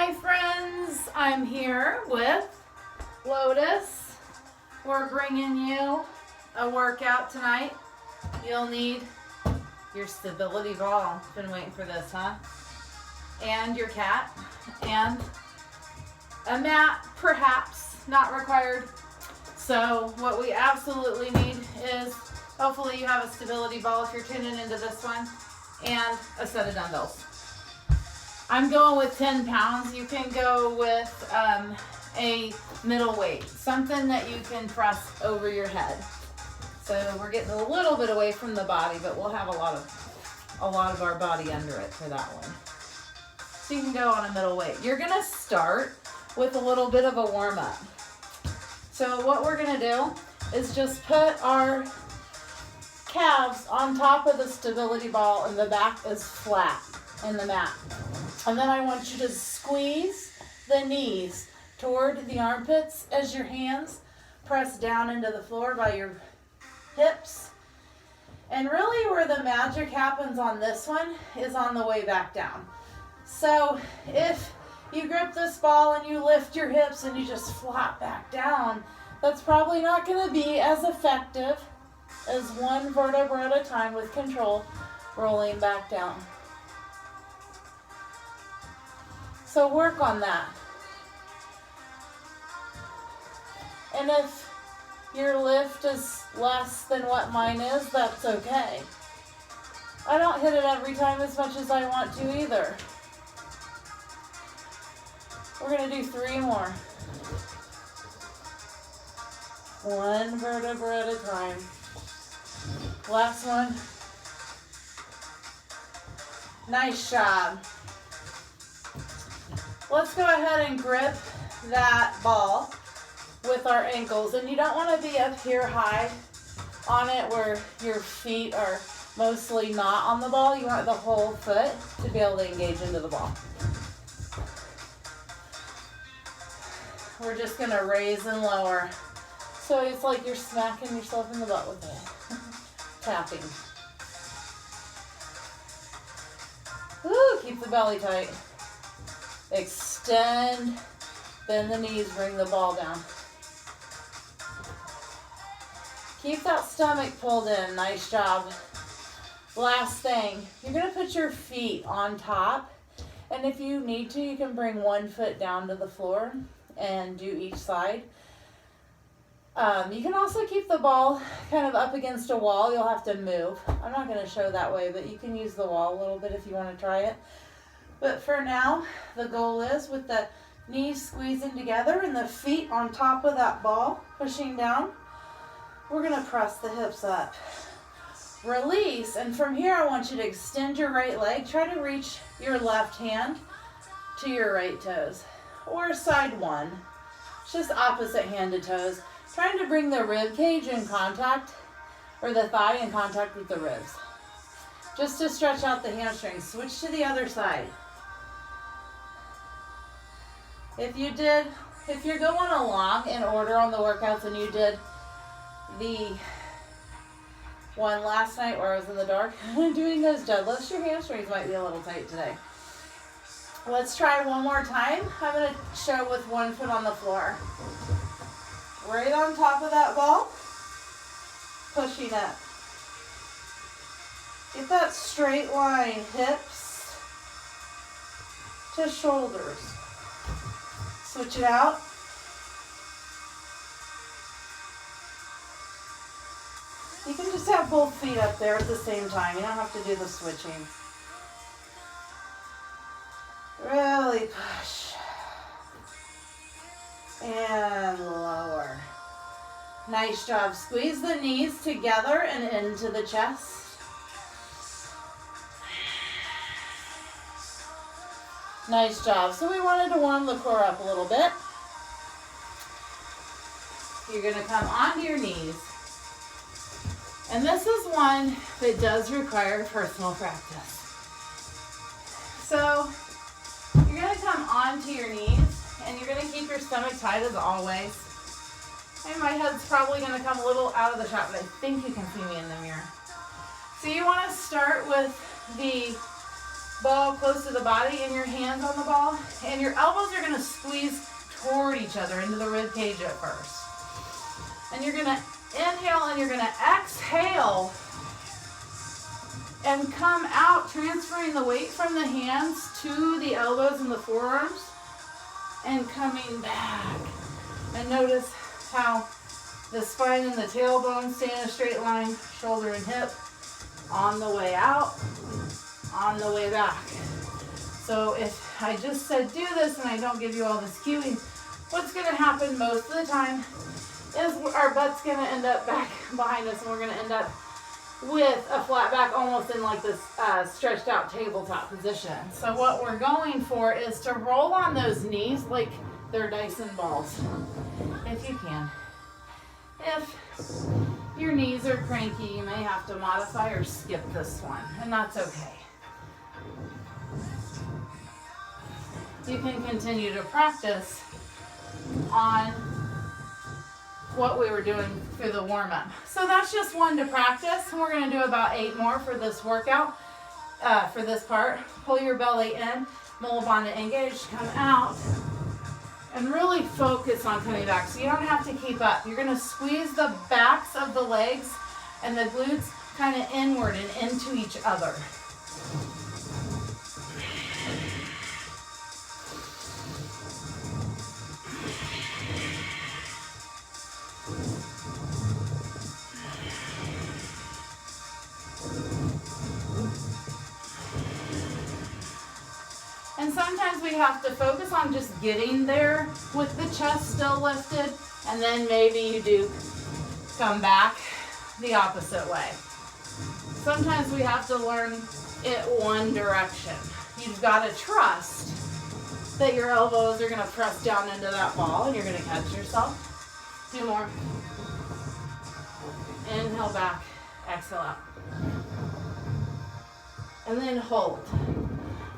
Hi friends, I'm here with Lotus. We're bringing you a workout tonight. You'll need your stability ball. Been waiting for this, huh? And your cat and a mat, perhaps, not required. So what we absolutely need is, hopefully you have a stability ball if you're tuning into this one, and a set of dumbbells. I'm going with 10 pounds. You can go with a middle weight, something that you can press over your head. So we're getting a little bit away from the body, but we'll have a lot of our body under it for that one. So you can go on a middle weight. You're gonna start with a little bit of a warm up. So what we're gonna do is just put our calves on top of the stability ball and the back is flat in the mat. And then I want you to squeeze the knees toward the armpits as your hands press down into the floor by your hips. And really where the magic happens on this one is on the way back down. So if you grip this ball and you lift your hips and you just flop back down, that's probably not going to be as effective as one vertebra at a time with control rolling back down. So work on that. And if your lift is less than what mine is, that's okay. I don't hit it every time as much as I want to either. We're going to do 3 more. One vertebra at a time. Last one. Nice job. Let's go ahead and grip that ball with our ankles. And you don't want to be up here high on it where your feet are mostly not on the ball. You want the whole foot to be able to engage into the ball. We're just going to raise and lower. So it's like you're smacking yourself in the butt with it. Tapping. Woo, keep the belly tight. Extend, bend the knees, bring the ball down. Keep that stomach pulled in, nice job. Last thing, you're gonna put your feet on top, and if you need to, you can bring one foot down to the floor and do each side. You can also keep the ball kind of up against a wall. You'll have to move. I'm not gonna show that way, but you can use the wall a little bit if you wanna try it. But for now, the goal is with the knees squeezing together and the feet on top of that ball, pushing down, we're gonna press the hips up. Release, and from here I want you to extend your right leg. Try to reach your left hand to your right toes, or side one. It's just opposite hand to toes. Trying to bring the rib cage in contact, or the thigh in contact with the ribs. Just to stretch out the hamstrings. Switch to the other side. If you're going along in order on the workouts and you did the one last night where I was in the dark doing those deadlifts, your hamstrings might be a little tight today. Let's try one more time. I'm going to show with one foot on the floor. Right on top of that ball, pushing up. Get that straight line, hips to shoulders. Switch it out. You can just have both feet up there at the same time. You don't have to do the switching. Really push. And lower. Nice job. Squeeze the knees together and into the chest. Nice job. So we wanted to warm the core up a little bit. You're going to come onto your knees. And this is one that does require personal practice. So you're going to come onto your knees and you're going to keep your stomach tight as always. And my head's probably going to come a little out of the shot, but I think you can see me in the mirror. So you want to start with the ball close to the body and your hands on the ball. And your elbows are going to squeeze toward each other into the rib cage at first. And you're going to inhale and you're going to exhale and come out, transferring the weight from the hands to the elbows and the forearms and coming back. And notice how the spine and the tailbone stay in a straight line, shoulder and hip, on the way out, on the way back. So if I just said do this and I don't give you all this cueing, what's going to happen most of the time is our butt's going to end up back behind us and we're going to end up with a flat back, almost in like this stretched out tabletop position. So what we're going for is to roll on those knees like they're Dyson balls, if you can. If your knees are cranky, you may have to modify or skip this one, and that's okay. You can continue to practice on what we were doing through the warm-up. So that's just one to practice. We're going to do about 8 more for this workout, for this part. Pull your belly in, Mula Bandha engaged, come out, and really focus on coming back. So you don't have to keep up. You're going to squeeze the backs of the legs and the glutes kind of inward and into each other. And sometimes we have to focus on just getting there with the chest still lifted, and then maybe you do come back the opposite way. Sometimes we have to learn it one direction. You've got to trust that your elbows are going to press down into that ball and you're going to catch yourself. 2 more. Inhale back, exhale out. And then hold.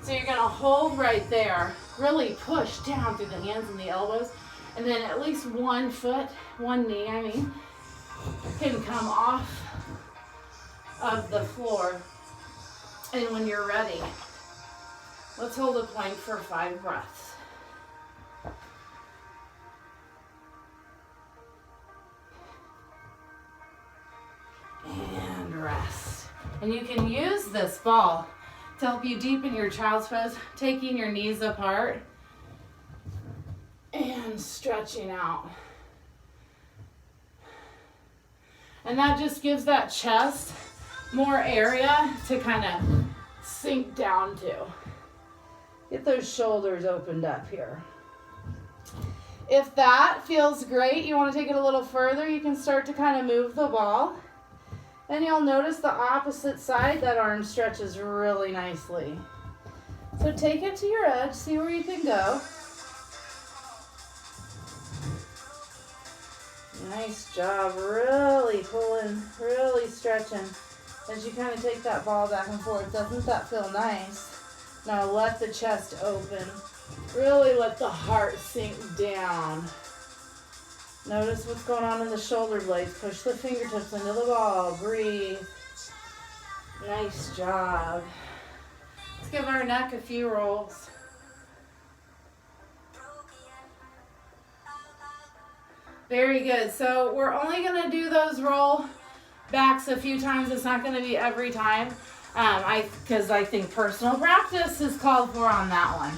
So you're going to hold right there, really push down through the hands and the elbows, and then at least one foot, one knee, can come off of the floor. And when you're ready, let's hold a plank for 5 breaths. And rest. And you can use this ball to help you deepen your child's pose, taking your knees apart and stretching out. And that just gives that chest more area to kind of sink down to. Get those shoulders opened up here. If that feels great, you want to take it a little further, you can start to kind of move the ball. And you'll notice the opposite side, that arm stretches really nicely. So take it to your edge, see where you can go. Nice job, really pulling, really stretching as you kind of take that ball back and forth. Doesn't that feel nice? Now let the chest open. Really let the heart sink down. Notice what's going on in the shoulder blades. Push the fingertips into the ball. Breathe. Nice job. Let's give our neck a few rolls. Very good. So we're only going to do those roll backs a few times. It's not going to be every time. Because I think personal practice is called for on that one.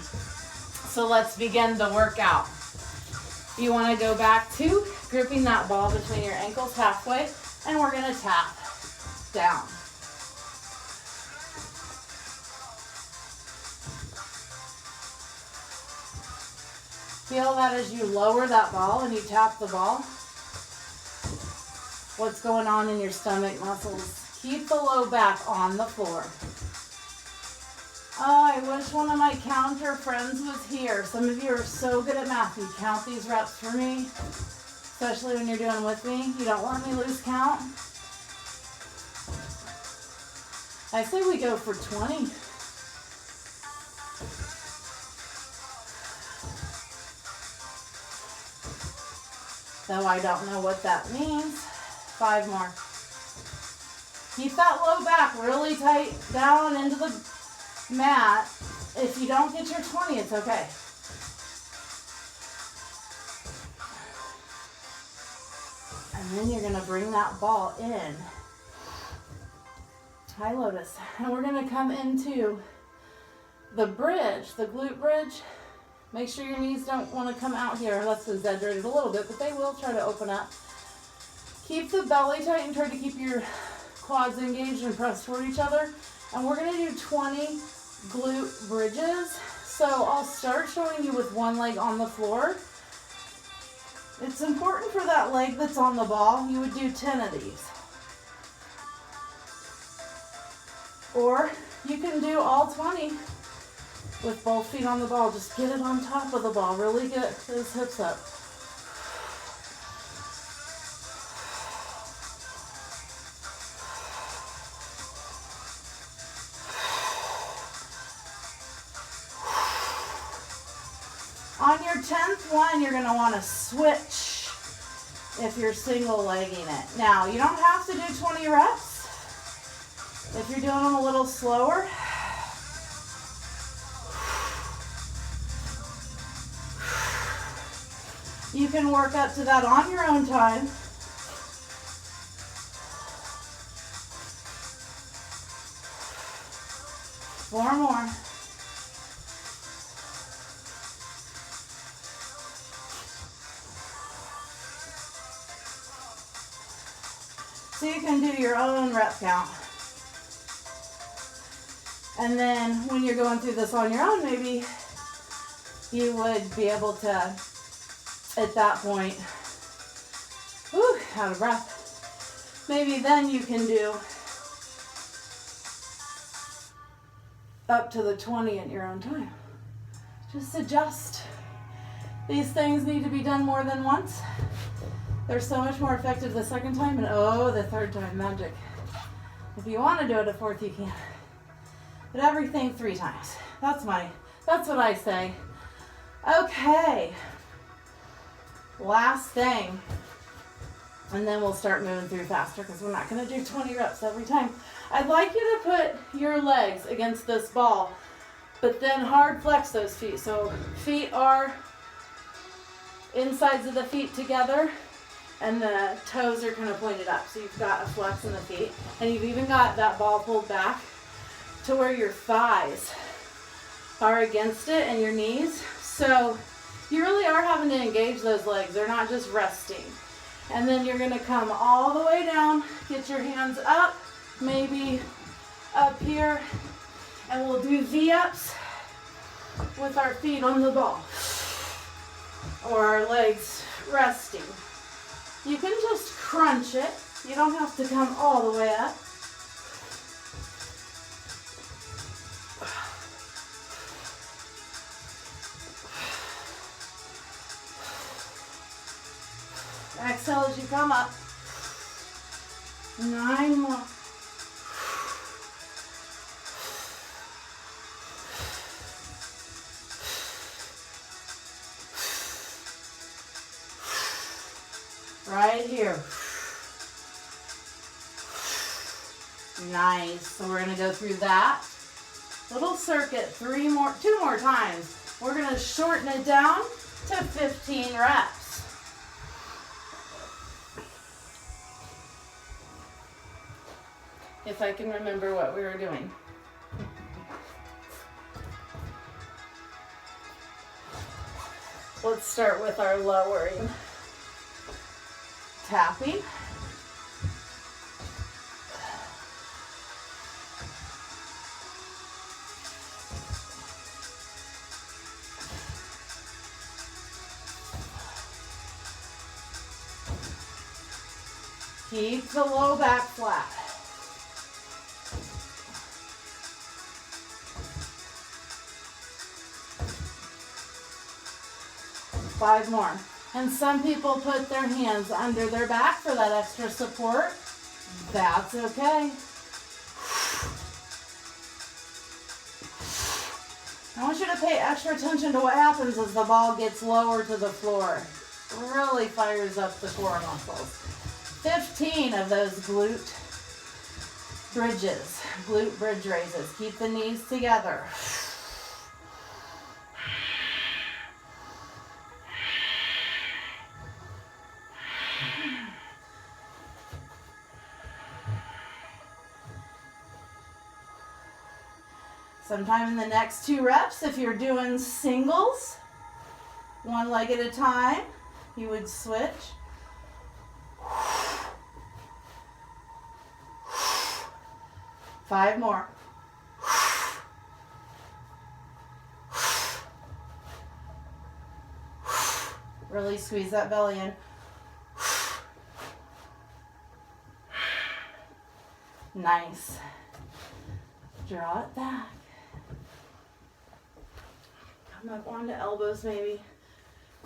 So let's begin the workout. You want to go back to gripping that ball between your ankles halfway, and we're going to tap down. Feel that as you lower that ball and you tap the ball, what's going on in your stomach muscles. Keep the low back on the floor. Oh, I wish one of my counter friends was here. Some of you are so good at math. You count these reps for me, especially when you're doing with me. You don't let me lose count. I say we go for 20. Though I don't know what that means. 5 more. Keep that low back really tight down into the mat. If you don't get your 20, it's okay. And then you're going to bring that ball in. Hi, Lotus. And we're going to come into the bridge, the glute bridge. Make sure your knees don't want to come out here. Let's exaggerate it a little bit, but they will try to open up. Keep the belly tight and try to keep your quads engaged and pressed toward each other. And we're going to do 20 glute bridges. So I'll start showing you with one leg on the floor. It's important for that leg that's on the ball. You would do 10 of these. Or you can do all 20 with both feet on the ball. Just get it on top of the ball. Really get those hips up. On your 10th one, you're going to want to switch if you're single legging it. Now, you don't have to do 20 reps. If you're doing them a little slower, you can work up to that on your own time. Four more. So you can do your own rep count. And then when you're going through this on your own, maybe you would be able to, at that point, out of breath. Maybe then you can do up to the 20 at your own time. Just adjust. These things need to be done more than once. They're so much more effective the second time, and the third time, magic. If you want to do it a fourth, you can. But everything 3 times. That's what I say. Okay. Last thing. And then we'll start moving through faster because we're not going to do 20 reps every time. I'd like you to put your legs against this ball, but then hard flex those feet. So feet are insides of the feet together, and the toes are kind of pointed up. So you've got a flex in the feet, and you've even got that ball pulled back to where your thighs are against it and your knees. So you really are having to engage those legs. They're not just resting. And then you're going to come all the way down, get your hands up, maybe up here, and we'll do V-ups with our feet on the ball or our legs resting. You can just crunch it. You don't have to come all the way up. Exhale as you come up. 9 more. Right here. Nice. So we're going to go through that little circuit 2 more times. We're going to shorten it down to 15 reps. If I can remember what we were doing. Let's start with our lowering. Tapping. Keep the low back flat. Five more. And some people put their hands under their back for that extra support. That's okay. I want you to pay extra attention to what happens as the ball gets lower to the floor. It really fires up the core muscles. 15 of those glute Bridges, glute bridge raises. Keep the knees together. Sometime in the next 2 reps, if you're doing singles, 1 leg at a time, you would switch. 5 more. Really squeeze that belly in. Nice. Draw it back. Come up onto elbows maybe.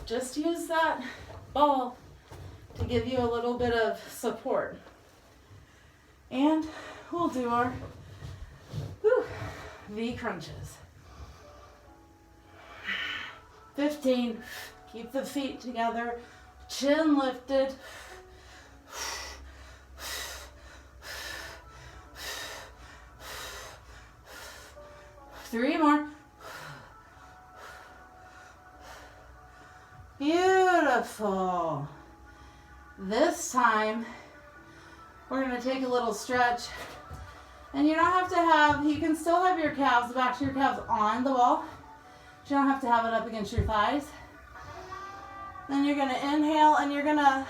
Just use that ball to give you a little bit of support. And we'll do our V crunches. 15. Keep the feet together. Chin lifted. 3 more. Beautiful. This time, we're going to take a little stretch. And you don't have to have, you can still have your calves, the backs of your calves on the wall. But you don't have to have it up against your thighs. Then you're going to inhale and you're going to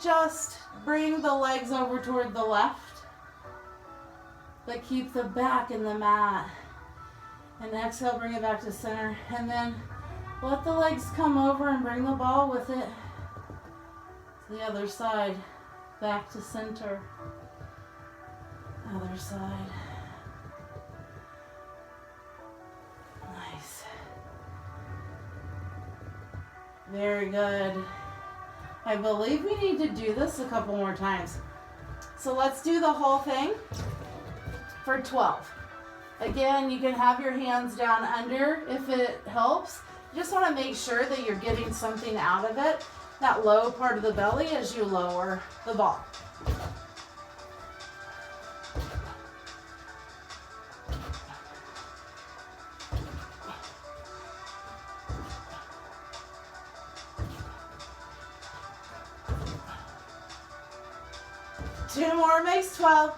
just bring the legs over toward the left. But keep the back in the mat. And exhale, bring it back to center. And then let the legs come over and bring the ball with it to the other side. Back to center. Other side. Nice. Very good. I believe we need to do this a couple more times. So let's do the whole thing for 12. Again, you can have your hands down under if it helps. You just want to make sure that you're getting something out of it, that low part of the belly as you lower the ball. Two more makes 12.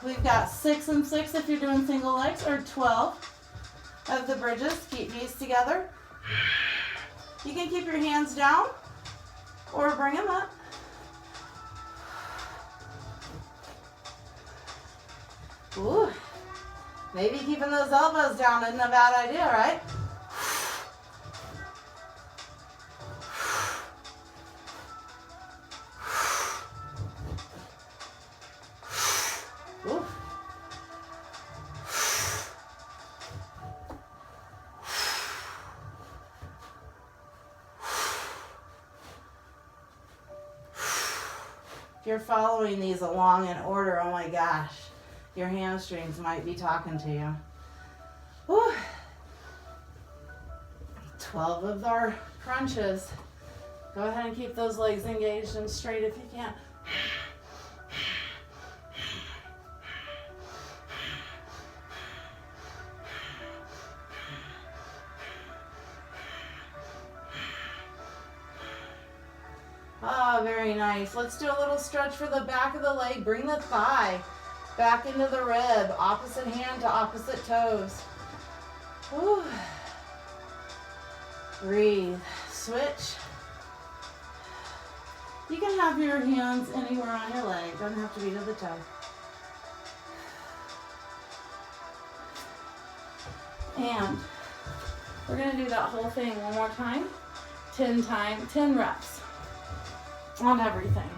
We've got 6 and 6 if you're doing single legs, or 12 of the bridges. Keep knees together. You can keep your hands down or bring them up. Ooh, maybe keeping those elbows down isn't a bad idea, right? If you're following these along in order, oh my gosh, your hamstrings might be talking to you. Whew. 12 of our crunches. Go ahead and keep those legs engaged and straight if you can. Ah, very nice. Let's do a little stretch for the back of the leg. Bring the thigh back into the rib. Opposite hand to opposite toes. Whew. Breathe. Switch. You can have your hands anywhere on your leg. Don't have to be to the toe. And we're going to do that whole thing one more time. 10 reps. On everything.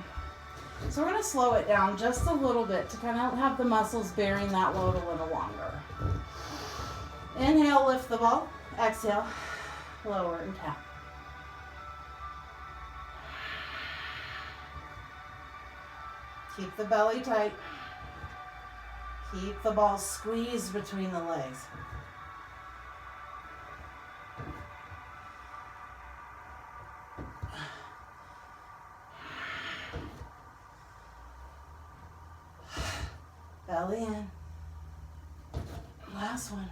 So we're going to slow it down just a little bit to kind of have the muscles bearing that load a little longer. Inhale, lift the ball. Exhale, lower and tap. Keep the belly tight. Keep the ball squeezed between the legs. last one.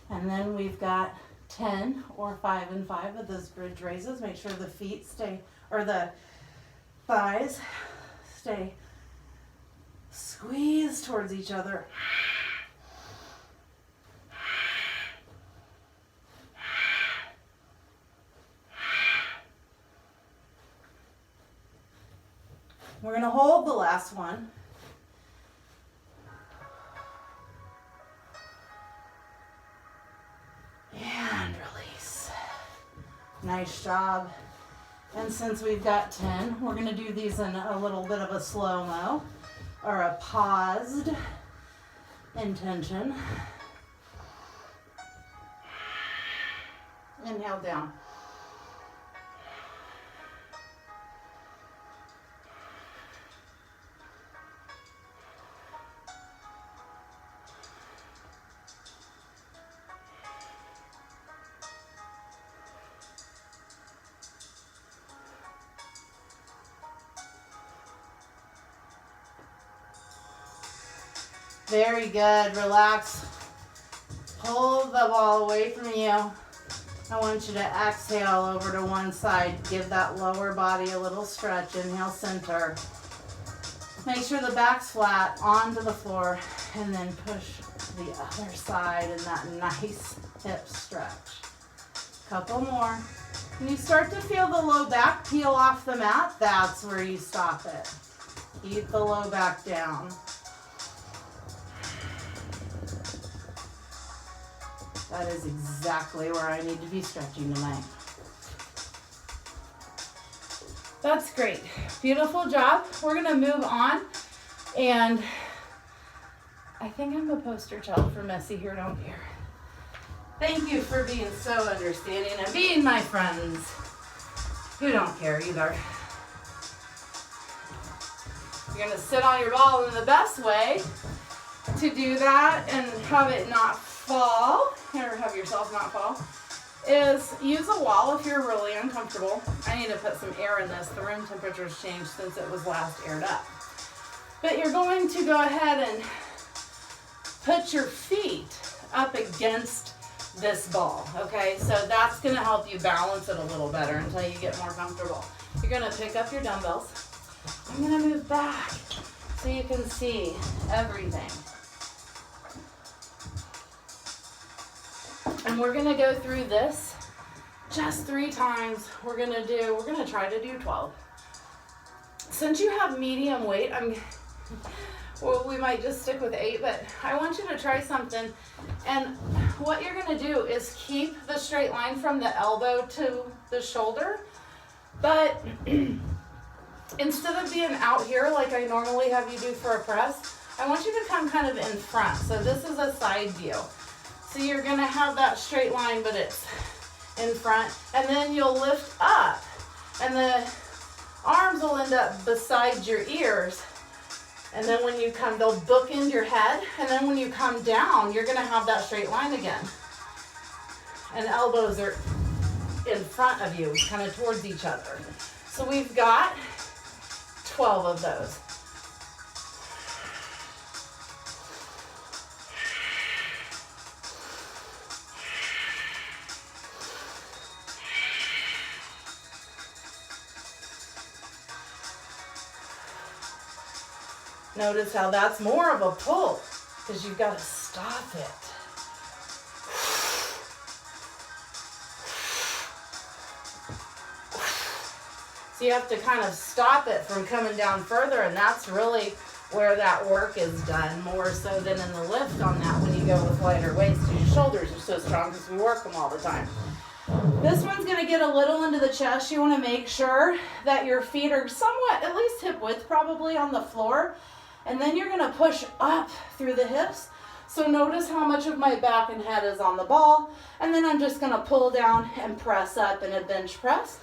And then we've got 10 or 5 and 5 of those bridge raises. Make sure the feet stay, or the thighs stay squeezed towards each other. We're going to hold the last one. And release. Nice job. And since we've got 10, we're going to do these in a little bit of a slow-mo or a paused intention. Inhale down. Very good. Relax. Pull the ball away from you. I want you to exhale over to one side. Give that lower body a little stretch. Inhale, center. Make sure the back's flat onto the floor, and then push the other side in that nice hip stretch. Couple more. When you start to feel the low back peel off the mat, that's where you stop it. Keep the low back down. That is exactly where I need to be stretching tonight. That's great. Beautiful job. We're going to move on. And I think I'm a poster child for messy here, don't care. Thank you for being so understanding and being my friends who don't care either. You're going to sit on your ball, and the best way to do that and have it not fall, or have yourself not fall, is use a wall if you're really uncomfortable. I need to put some air in this. The room temperature's changed since it was last aired up. But you're going to go ahead and put your feet up against this ball, okay? So that's going to help you balance it a little better until you get more comfortable. You're going to pick up your dumbbells. I'm going to move back so you can see everything. And we're going to go through this just 3 times. We're going to try to do 12. Since you have medium weight, we might just stick with 8, but I want you to try something. And what you're going to do is keep the straight line from the elbow to the shoulder, but instead of being out here like I normally have you do for a press, I want you to come kind of in front. So this is a side view. So you're going to have that straight line, but it's in front. And then you'll lift up, and the arms will end up beside your ears. And then when you come, they'll bookend your head. And then when you come down, you're going to have that straight line again. And elbows are in front of you, kind of towards each other. So we've got 12 of those. Notice how that's more of a pull, because you've got to stop it. So you have to kind of stop it from coming down further, and that's really where that work is done, more so than in the lift on that when you go with lighter weights, because your shoulders are so strong because we work them all the time. This one's going to get a little into the chest. You want to make sure that your feet are somewhat, at least hip width probably, on the floor. And then you're going to push up through the hips. So notice how much of my back and head is on the ball. And then I'm just going to pull down and press up in a bench press.